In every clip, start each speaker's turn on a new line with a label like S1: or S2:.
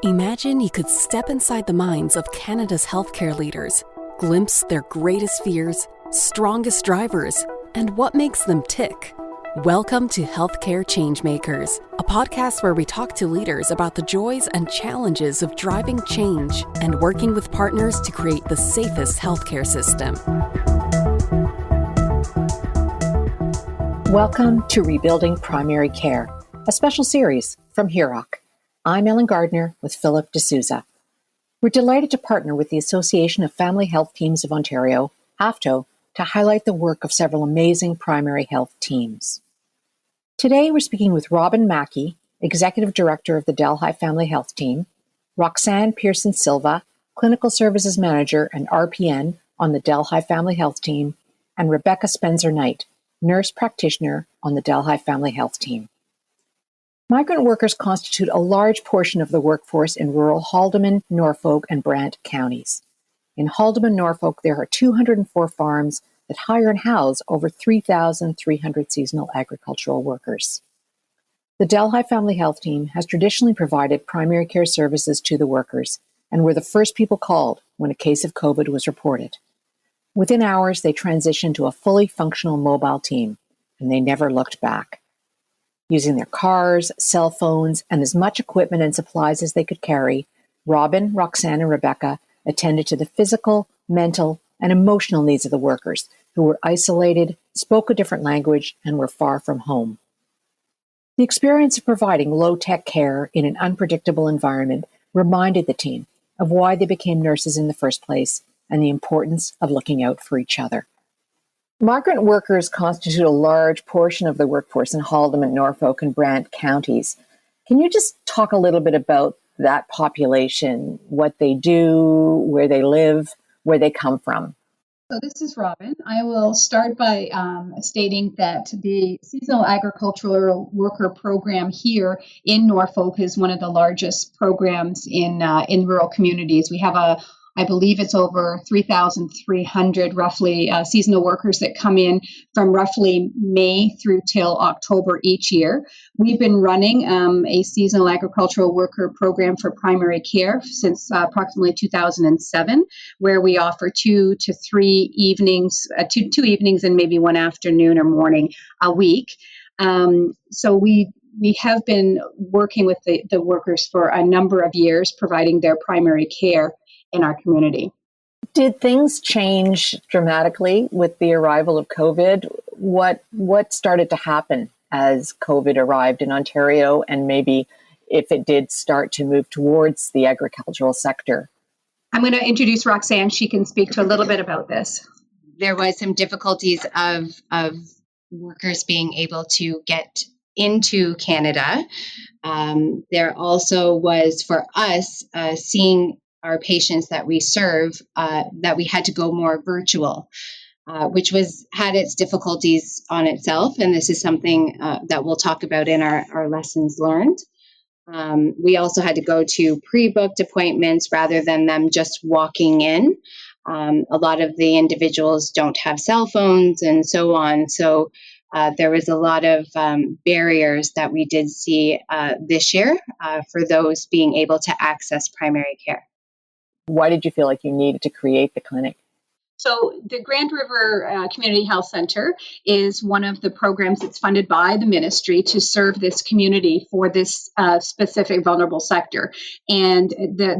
S1: Imagine you could step inside the minds of Canada's healthcare leaders, glimpse their greatest fears, strongest drivers, and what makes them tick. Welcome to Healthcare Changemakers, a podcast where we talk to leaders about the joys and challenges of driving change and working with partners to create the safest healthcare system.
S2: Welcome to Rebuilding Primary Care, a special series from HIROC. I'm Ellen Gardner with Philip D'Souza. We're delighted to partner with the Association of Family Health Teams of Ontario, AFHTO, to highlight the work of several amazing primary health teams. Today, we're speaking with Mackie, Executive Director of the Delhi Family Health Team, Roxanne Pierssens-Silva, Clinical Services Manager and RPN on the Delhi Family Health Team, and Rebecca Spencer-Knight, Nurse Practitioner on the Delhi Family Health Team. Migrant workers constitute a large portion of the workforce in rural Haldimand-Norfolk and Brant Counties. In Haldimand-Norfolk, there are 204 farms that hire and house over 3,300 seasonal agricultural workers. The Delhi Family Health Team has traditionally provided primary care services to the workers and were the first people called when a case of COVID was reported. Within hours, they transitioned to a fully functional mobile team, and they never looked back. Using their cars, cell phones, and as much equipment and supplies as they could carry, Robin, Roxanne, and Rebecca attended to the physical, mental, and emotional needs of the workers who were isolated, spoke a different language, and were far from home. The experience of providing low-tech care in an unpredictable environment reminded the team of why they became nurses in the first place and the importance of looking out for each other. Migrant workers constitute a large portion of the workforce in Haldimand-Norfolk and Brant Counties. Can you just talk a little bit about that population, what they do, where they live, where they come from?
S3: So this is Robin. I will start by stating that the Seasonal Agricultural Worker Program here in Norfolk is one of the largest programs in rural communities. We have I believe it's over 3,300 roughly seasonal workers that come in from roughly May through till October each year. We've been running a seasonal agricultural worker program for primary care since approximately 2007, where we offer 2 to 3 evenings, two evenings and maybe one afternoon or morning a week. So we have been working with the workers for a number of years, providing their primary care in our community.
S2: Did things change dramatically with the arrival of COVID? What started to happen as COVID arrived in Ontario, and maybe if it did start to move towards the agricultural sector?
S3: I'm going to introduce Roxanne. She can speak to a little bit about this.
S4: There was some difficulties of workers being able to get into Canada. There also was, for us, seeing our patients that we serve, that we had to go more virtual, which had its difficulties on itself. And this is something that we'll talk about in our lessons learned. We also had to go to pre-booked appointments rather than them just walking in. A lot of the individuals don't have cell phones and so on. So there was a lot of barriers that we did see this year for those being able to access primary care.
S2: Why did you feel like you needed to create the clinic?
S3: So the Grand River Community Health Center is one of the programs that's funded by the ministry to serve this community for this specific vulnerable sector. And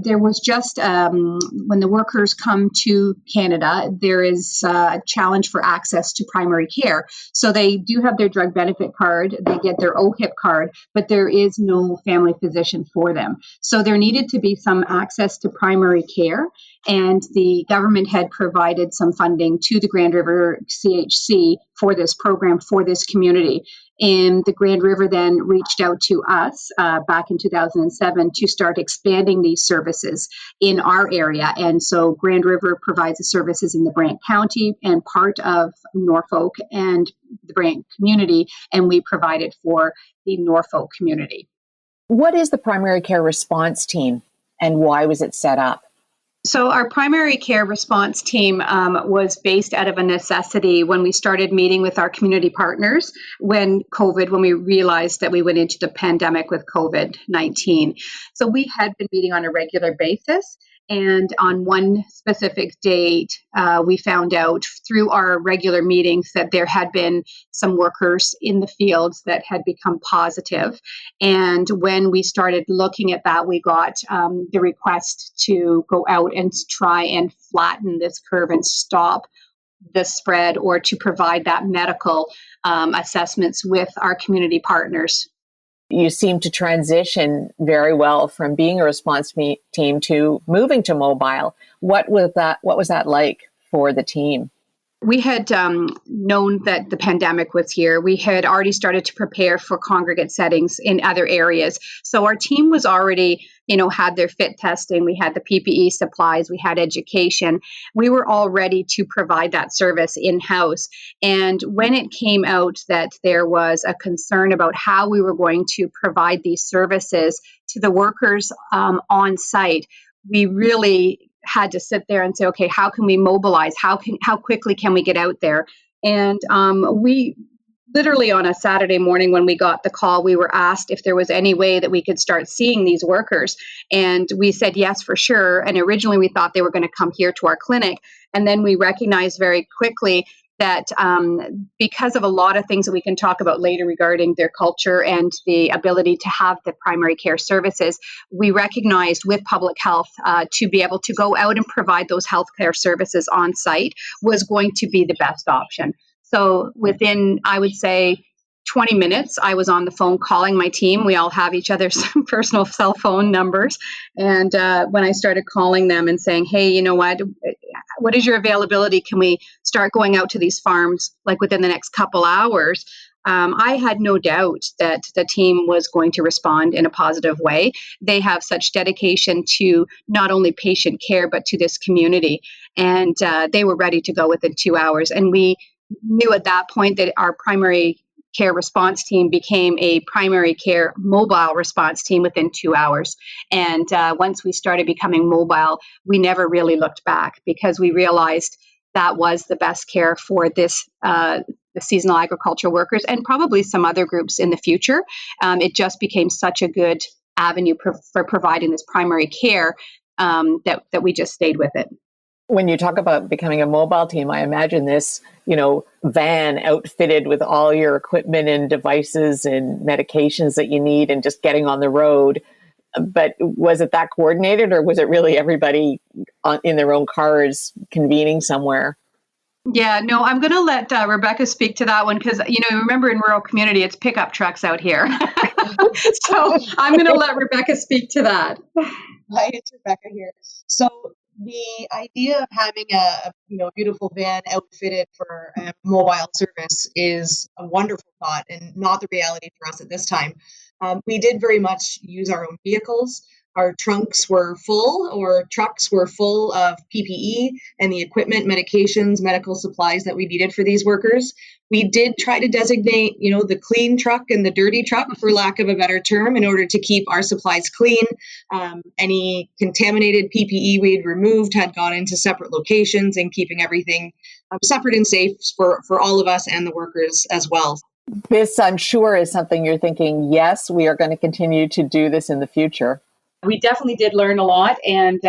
S3: there was just, when the workers come to Canada, there is a challenge for access to primary care. So they do have their drug benefit card, they get their OHIP card, but there is no family physician for them. So there needed to be some access to primary care. And the government had provided some funding to the Grand River CHC for this program for this community. And the Grand River then reached out to us back in 2007 to start expanding these services in our area. And so Grand River provides the services in the Brant County and part of Norfolk and the Brant community, and we provide it for the Norfolk community.
S2: What is the primary care response team, and why was it set up?
S3: So our primary care response team was based out of a necessity when we started meeting with our community partners when we realized that we went into the pandemic with COVID-19. So we had been meeting on a regular basis. And on one specific date, we found out through our regular meetings that there had been some workers in the fields that had become positive. And when we started looking at that, we got the request to go out and try and flatten this curve and stop the spread, or to provide that medical assessments with our community partners.
S2: You seem to transition very well from being a response team to moving to mobile. What was that like for the team?
S3: We had known that the pandemic was here. We had already started to prepare for congregate settings in other areas. So our team was already, had their fit testing. We had the PPE supplies. We had education. We were all ready to provide that service in-house. And when it came out that there was a concern about how we were going to provide these services to the workers on site, we really had to sit there and say, okay, how can we mobilize? How quickly can we get out there? And we literally on a Saturday morning when we got the call, we were asked if there was any way that we could start seeing these workers. And we said yes, for sure. And originally we thought they were going to come here to our clinic. And then we recognized very quickly that because of a lot of things that we can talk about later regarding their culture and the ability to have the primary care services, we recognized with public health to be able to go out and provide those healthcare services on site was going to be the best option. So within, I would say, 20 minutes, I was on the phone calling my team. We all have each other's personal cell phone numbers. And when I started calling them and saying, hey, you know what is your availability? Can we start going out to these farms like within the next couple hours? I had no doubt that the team was going to respond in a positive way. They have such dedication to not only patient care, but to this community. And they were ready to go within 2 hours. And we knew at that point that our primary care response team became a primary care mobile response team within 2 hours. And once we started becoming mobile, we never really looked back because we realized that was the best care for this the seasonal agriculture workers and probably some other groups in the future. It just became such a good avenue for providing this primary care that we just stayed with it.
S2: When you talk about becoming a mobile team, I imagine this, van outfitted with all your equipment and devices and medications that you need and just getting on the road. But was it that coordinated, or was it really everybody in their own cars convening somewhere?
S3: Yeah, no, I'm going to let Rebecca speak to that one because, remember in rural community, it's pickup trucks out here. So I'm going to let Rebecca speak to that.
S5: Hi, it's Rebecca here. So the idea of having a beautiful van outfitted for mobile service is a wonderful thought and not the reality for us at this time. We did very much use our own vehicles. Our trucks were full of PPE and the equipment, medications, medical supplies that we needed for these workers. We did try to designate, the clean truck and the dirty truck, for lack of a better term, in order to keep our supplies clean. Any contaminated PPE we had removed had gone into separate locations and keeping everything separate and safe for all of us and the workers as well.
S2: This, I'm sure, is something you're thinking, yes, we are going to continue to do this in the future.
S3: We definitely did learn a lot, and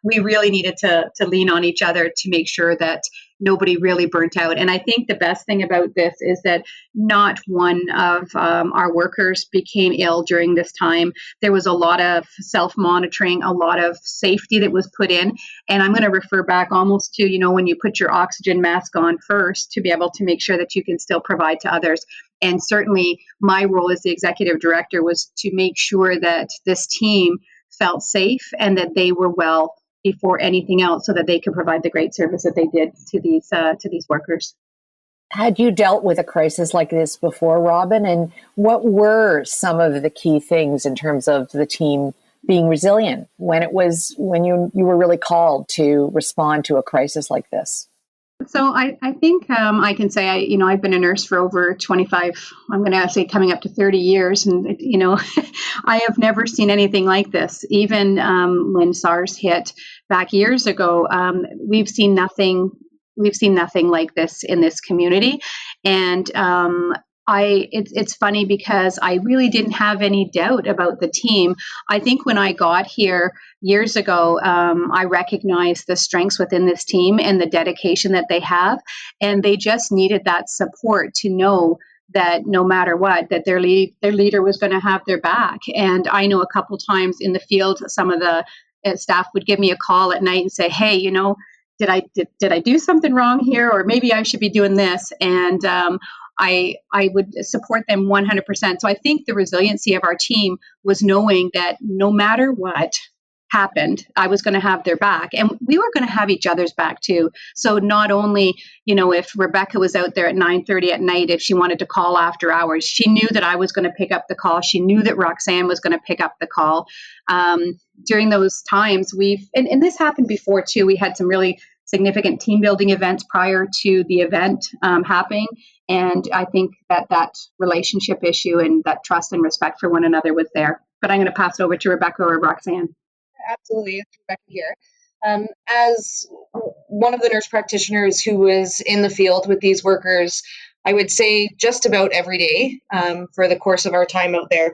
S3: we really needed to lean on each other to make sure that nobody really burnt out. And I think the best thing about this is that not one of our workers became ill during this time. There was a lot of self-monitoring, a lot of safety that was put in. And I'm going to refer back almost to, when you put your oxygen mask on first to be able to make sure that you can still provide to others. And certainly my role as the executive director was to make sure that this team felt safe and that they were well before anything else so that they could provide the great service that they did to these workers.
S2: Had you dealt with a crisis like this before, Robin? And what were some of the key things in terms of the team being resilient when you were really called to respond to a crisis like this?
S3: So I think I can say I've been a nurse for over 25. I'm going to say coming up to 30 years, and I have never seen anything like this. Even when SARS hit back years ago, we've seen nothing. We've seen nothing like this in this community, and it's funny because I really didn't have any doubt about the team. I think when I got here years ago, I recognized the strengths within this team and the dedication that they have, and they just needed that support to know that no matter what, that their leader was going to have their back. And I know a couple times in the field, some of the staff would give me a call at night and say, "Hey, did I do something wrong here, or maybe I should be doing this?" And I would support them 100%. So I think the resiliency of our team was knowing that no matter what happened, I was going to have their back, and we were going to have each other's back too. So not only, if Rebecca was out there at 9:30 at night, if she wanted to call after hours, she knew that I was going to pick up the call. She knew that Roxanne was going to pick up the call. During those times, and this happened before too. We had some really significant team building events prior to the event happening. And I think that relationship issue and that trust and respect for one another was there. But I'm going to pass it over to Rebecca or Roxanne.
S5: Absolutely, it's Rebecca here. As one of the nurse practitioners who was in the field with these workers, I would say just about every day for the course of our time out there,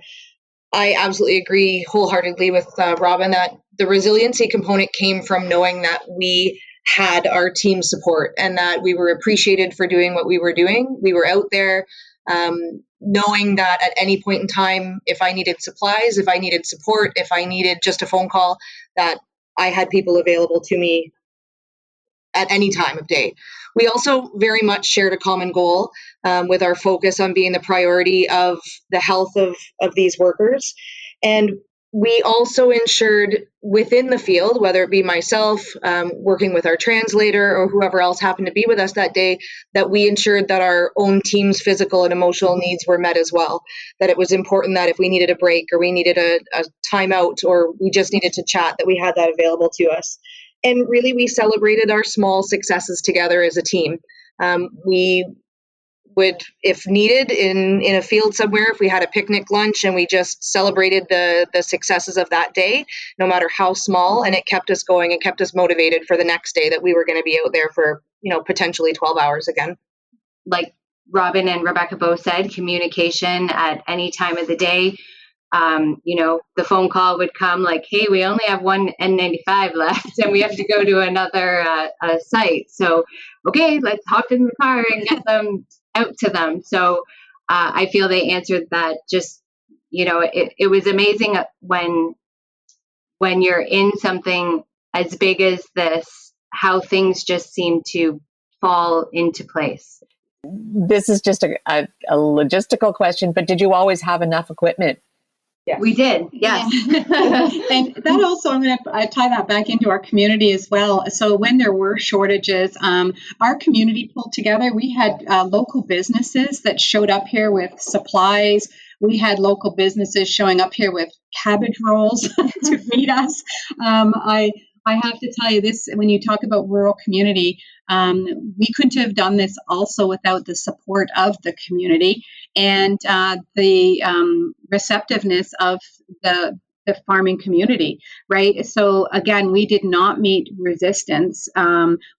S5: I absolutely agree wholeheartedly with Robin that the resiliency component came from knowing that we had our team support and that we were appreciated for doing what we were doing. We were out there knowing that at any point in time, if I needed supplies, if I needed support, if I needed just a phone call, that I had people available to me at any time of day. We also very much shared a common goal with our focus on being the priority of the health of these workers. And we also ensured within the field, whether it be myself working with our translator or whoever else happened to be with us that day, that we ensured that our own team's physical and emotional needs were met as well. That it was important that if we needed a break or we needed a timeout or we just needed to chat, that we had that available to us. And really, we celebrated our small successes together as a team. We would, if needed, in a field somewhere, if we had a picnic lunch and we just celebrated the successes of that day, no matter how small, and it kept us going and kept us motivated for the next day that we were going to be out there for, potentially 12 hours again.
S4: Like Robin and Rebecca both said, communication at any time of the day. The phone call would come like, "Hey, we only have one N95 left and we have to go to another site. So, okay, let's hop in the car and get them out to them." So I feel they answered that just, it was amazing when you're in something as big as this, how things just seem to fall into place.
S2: This is just a logistical question, but did you always have enough equipment?
S4: Yes. We did, yes.
S3: Yeah. And that also, I'm going to tie that back into our community as well. So when there were shortages, our community pulled together. We had local businesses that showed up here with supplies. We had local businesses showing up here with cabbage rolls to feed us. I have to tell you this, when you talk about rural community, we couldn't have done this also without the support of the community and the receptiveness of the farming community, right? So again, we did not meet resistance.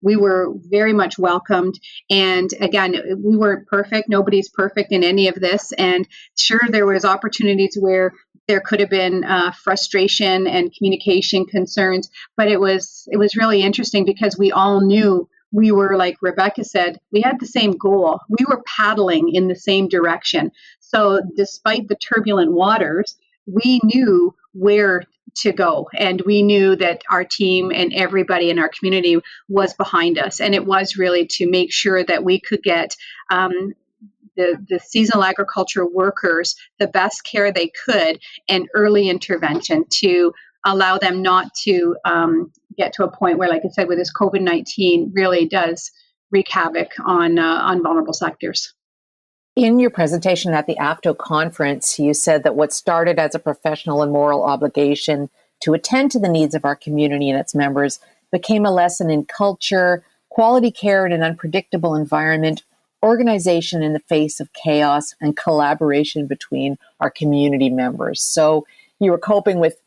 S3: We were very much welcomed. And again, we weren't perfect. Nobody's perfect in any of this. And sure, there was opportunities where there could have been frustration and communication concerns, but it was really interesting because we all knew we were, like Rebecca said, we had the same goal. We were paddling in the same direction. So despite the turbulent waters, we knew where to go. And we knew that our team and everybody in our community was behind us. And it was really to make sure that we could get the seasonal agriculture workers the best care they could and early intervention to allow them not to get to a point where, like I said, with this COVID-19 really does wreak havoc on vulnerable sectors.
S2: In your presentation at the AFHTO conference, you said that what started as a professional and moral obligation to attend to the needs of our community and its members became a lesson in culture, quality care in an unpredictable environment, organization in the face of chaos, and collaboration between our community members. So you were coping with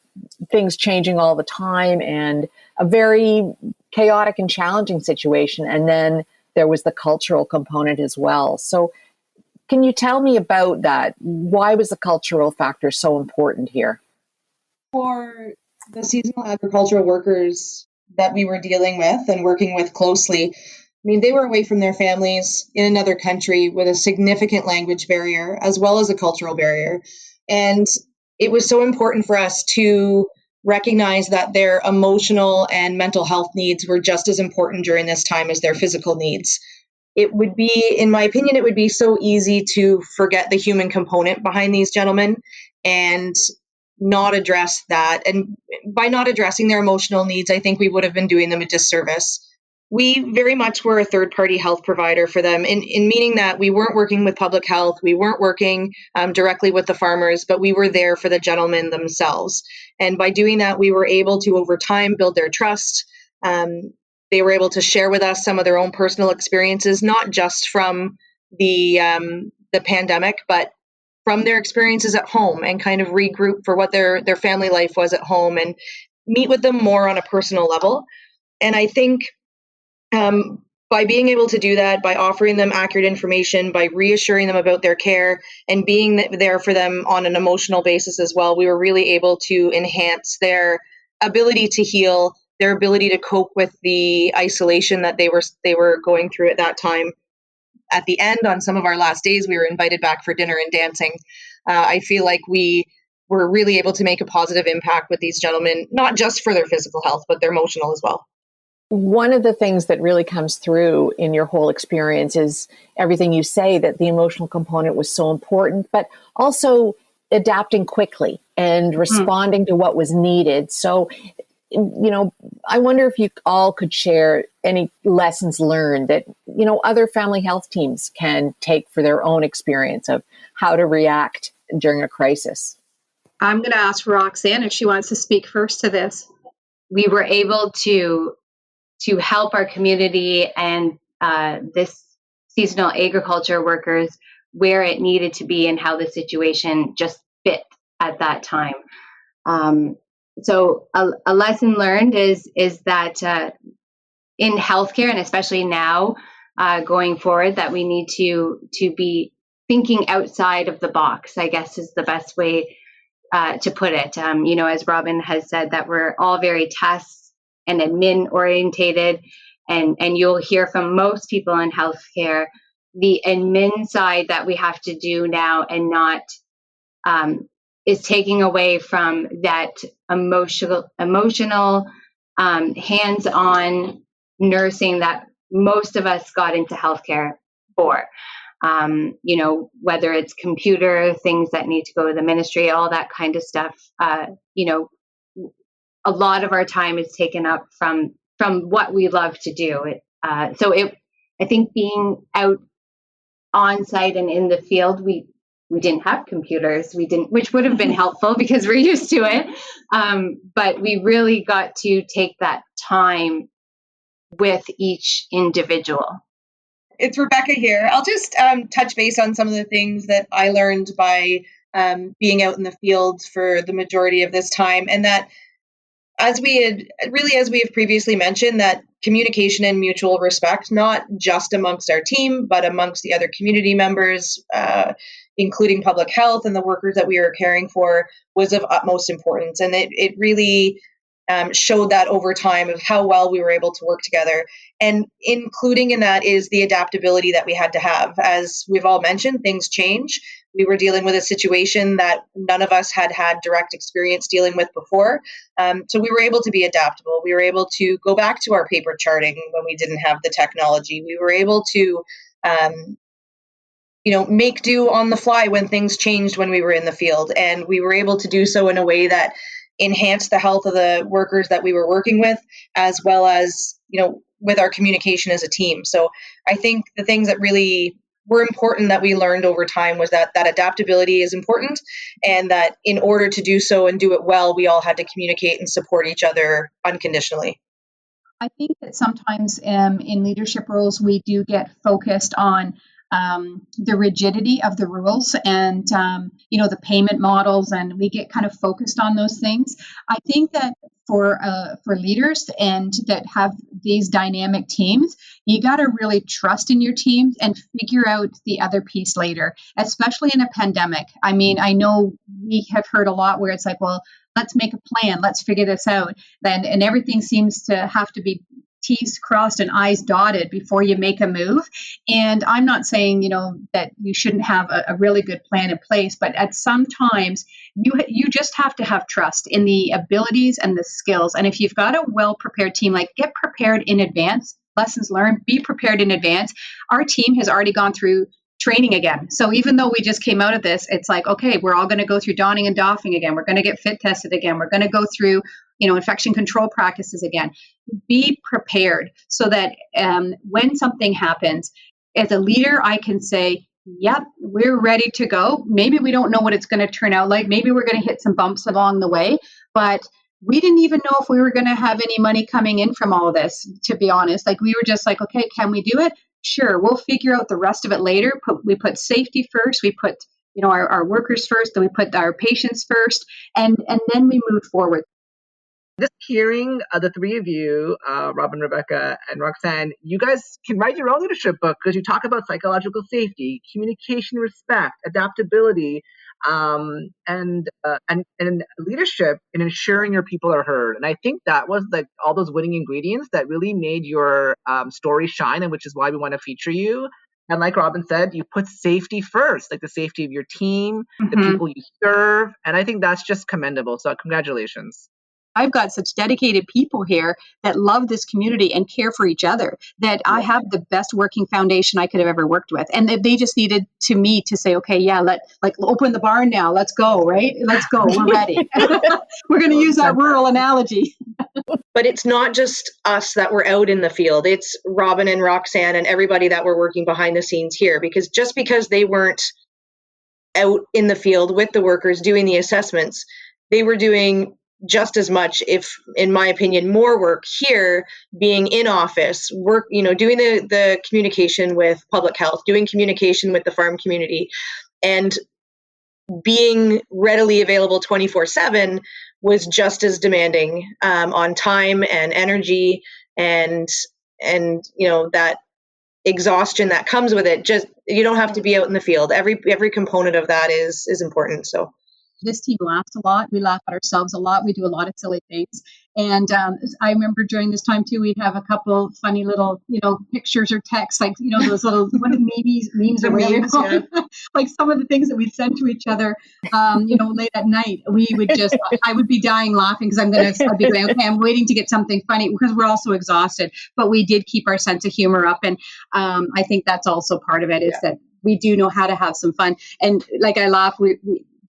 S2: things changing all the time and a very chaotic and challenging situation. And then there was the cultural component as well. So can you tell me about that? Why was the cultural factor so important here?
S5: For the seasonal agricultural workers that we were dealing with and working with closely, I mean, they were away from their families in another country with a significant language barrier as well as a cultural barrier. And it was so important for us to recognize that their emotional and mental health needs were just as important during this time as their physical needs. It would be, in my opinion, it would be so easy to forget the human component behind these gentlemen and not address that. And by not addressing their emotional needs, I think we would have been doing them a disservice. We very much were a third-party health provider for them, in meaning that we weren't working with public health, we weren't working directly with the farmers, but we were there for the gentlemen themselves. And by doing that, we were able to, over time, build their trust. They were able to share with us some of their own personal experiences, not just from the pandemic, but from their experiences at home, and kind of regroup for what their family life was at home and meet with them more on a personal level. And I think by being able to do that, by offering them accurate information, by reassuring them about their care and being there for them on an emotional basis as well, we were really able to enhance their ability to heal, their ability to cope with the isolation that they were going through at that time. At the end, on some of our last days, we were invited back for dinner and dancing. I feel like we were really able to make a positive impact with these gentlemen, not just for their physical health, but their emotional as well.
S2: One of the things that really comes through in your whole experience is everything you say, that the emotional component was so important, but also adapting quickly and responding to what was needed. So, I wonder if you all could share any lessons learned that, other family health teams can take for their own experience of how to react during a crisis.
S3: I'm going to ask Roxanne if she wants to speak first to this.
S4: We were able to help our community and this seasonal agriculture workers where it needed to be and how the situation just fit at that time. So a lesson learned is that in healthcare, and especially now going forward, that we need to be thinking outside of the box, I guess is the best way to put it. As Robin has said, that we're all very task and admin orientated, and you'll hear from most people in healthcare the admin side that we have to do now and not is taking away from that emotional hands-on nursing that most of us got into healthcare for. Whether it's computer things that need to go to the ministry, all that kind of stuff. A lot of our time is taken up from what we love to do. I think being out on site and in the field, we didn't have computers, which would have been helpful because we're used to it. But we really got to take that time with each individual.
S5: It's Rebecca here. I'll just touch base on some of the things that I learned by being out in the field for the majority of this time, and that as we have previously mentioned, that communication and mutual respect, not just amongst our team, but amongst the other community members, including public health and the workers that we were caring for, was of utmost importance. And it really showed that over time of how well we were able to work together. And including in that is the adaptability that we had to have. As we've all mentioned, things change. We were dealing with a situation that none of us had direct experience dealing with before. So we were able to be adaptable. We were able to go back to our paper charting when we didn't have the technology. We were able to, make do on the fly when things changed when we were in the field. And we were able to do so in a way that enhanced the health of the workers that we were working with, as well as, with our communication as a team. So I think the things that really were important that we learned over time was that adaptability is important, and that in order to do so and do it well, we all had to communicate and support each other unconditionally.
S3: I think that sometimes in leadership roles, we do get focused on the rigidity of the rules and, the payment models, and we get kind of focused on those things. I think that for leaders and that have these dynamic teams, you got to really trust in your teams and figure out the other piece later, especially in a pandemic. I mean, I know we have heard a lot where it's like, well, let's make a plan, let's figure this out. And everything seems to have to be T's crossed and I's dotted before you make a move. And I'm not saying, that you shouldn't have a really good plan in place, but at some times you just have to have trust in the abilities and the skills. And if you've got a well-prepared team, like get prepared in advance, lessons learned, be prepared in advance. Our team has already gone through training again. So even though we just came out of this, it's like, okay, we're all going to go through donning and doffing again. We're going to get fit tested again. We're going to go through, infection control practices again. Be prepared so that when something happens, as a leader, I can say, yep, we're ready to go. Maybe we don't know what it's going to turn out like. Maybe we're going to hit some bumps along the way, but we didn't even know if we were going to have any money coming in from all of this, to be honest. Like, we were just like, okay, can we do it? Sure, we'll figure out the rest of it later. We put safety first. We put, our workers first. Then we put our patients first, and then we moved forward.
S6: Just hearing the three of you, Robin, Rebecca, and Roxanne, you guys can write your own leadership book because you talk about psychological safety, communication, respect, adaptability, and leadership in ensuring your people are heard. And I think that was all those winning ingredients that really made your story shine, and which is why we want to feature you. And like Robin said, you put safety first, like the safety of your team, the people you serve. And I think that's just commendable. So congratulations.
S3: I've got such dedicated people here that love this community and care for each other, that I have the best working foundation I could have ever worked with. And they just needed me to say, okay, yeah, open the barn now. Let's go, right? Let's go. We're ready. We're going to use that rural analogy.
S5: But it's not just us that were out in the field. It's Robin and Roxanne and everybody that were working behind the scenes here, because just because they weren't out in the field with the workers doing the assessments, they were doing just as much, if in my opinion, more work here, being in office, work, doing the communication with public health, doing communication with the farm community, and being readily available 24/7 was just as demanding on time and energy and that exhaustion that comes with it. Just, you don't have to be out in the field. Every component of that is important. So
S3: this team laughs a lot. We laugh at ourselves a lot. We do a lot of silly things. And I remember during this time too, we'd have a couple funny little, pictures or texts, like, those little memes or whatever, like some of the things that we'd send to each other, late at night. I would be dying laughing because I'd be going, okay, I'm waiting to get something funny because we're all so exhausted. But we did keep our sense of humor up. And I think that's also part of it, is that we do know how to have some fun. And like, I laugh,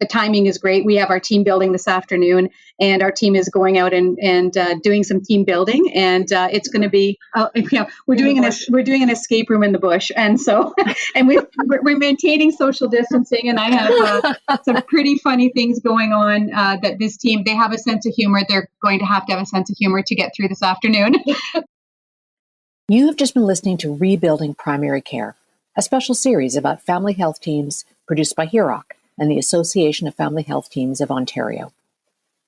S3: the timing is great. We have our team building this afternoon, and our team is going out and doing some team building, and it's going to be we're doing an escape room in the bush, and so and we're maintaining social distancing, and I have some pretty funny things going on that this team, they have a sense of humor. They're going to have a sense of humor to get through this afternoon.
S2: You have just been listening to Rebuilding Primary Care, a special series about family health teams produced by HIROC and the Association of Family Health Teams of Ontario.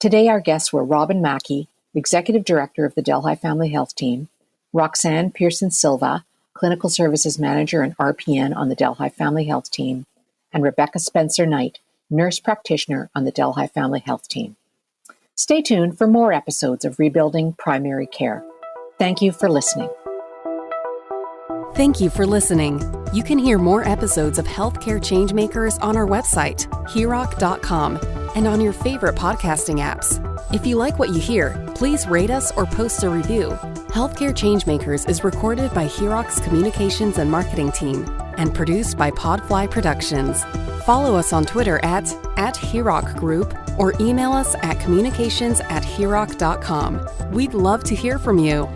S2: Today, our guests were Robin Mackie, Executive Director of the Delhi Family Health Team, Roxanne Pierssens-Silva, Clinical Services Manager and RPN on the Delhi Family Health Team, and Rebecca Spencer-Knight, Nurse Practitioner on the Delhi Family Health Team. Stay tuned for more episodes of Rebuilding Primary Care. Thank you for listening.
S1: Thank you for listening. You can hear more episodes of Healthcare Changemakers on our website, HIROC.com, and on your favorite podcasting apps. If you like what you hear, please rate us or post a review. Healthcare Changemakers is recorded by HIROC's Communications and Marketing Team and produced by Podfly Productions. Follow us on Twitter at HIROC Group or email us at communications@hiroc.com. We'd love to hear from you.